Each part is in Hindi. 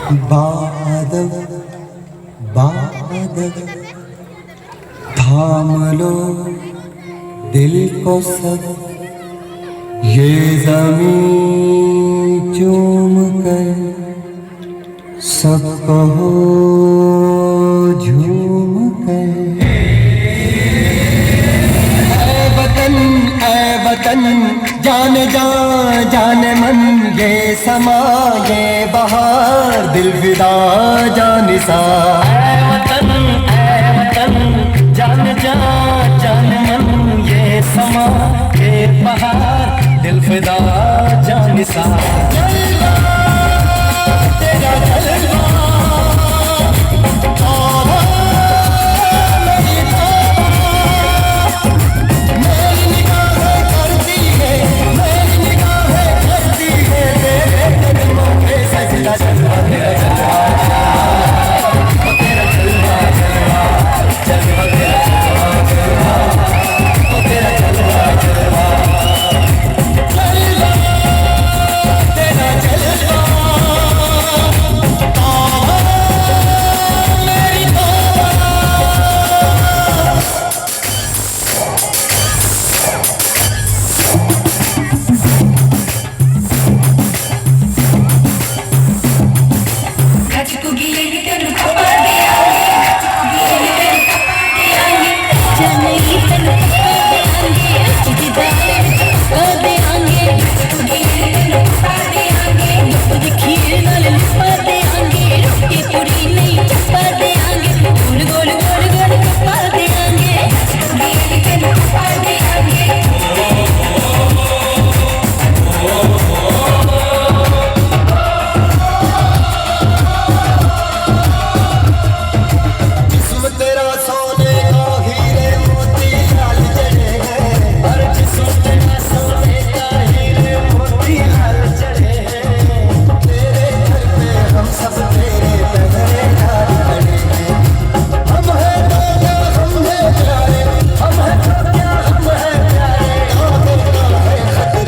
बादल बादल थाम लो दिल को सब, ये ज़मीं चूम कर सब कहो झूम कर। ऐ वतन जान जान मन, ये समा ये बहार दिल फिदा जानिसा। ऐ वतन जान जान मन, ये समा ये बहार दिल फिदा जानिसा।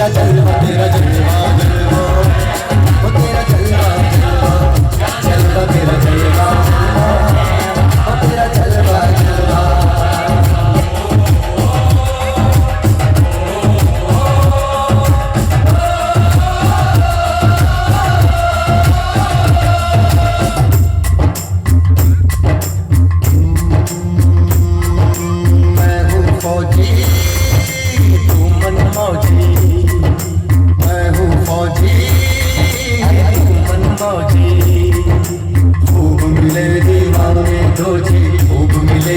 जलवा तेरा जलवा खूब मिले दीवाने दो जी, खूब मिले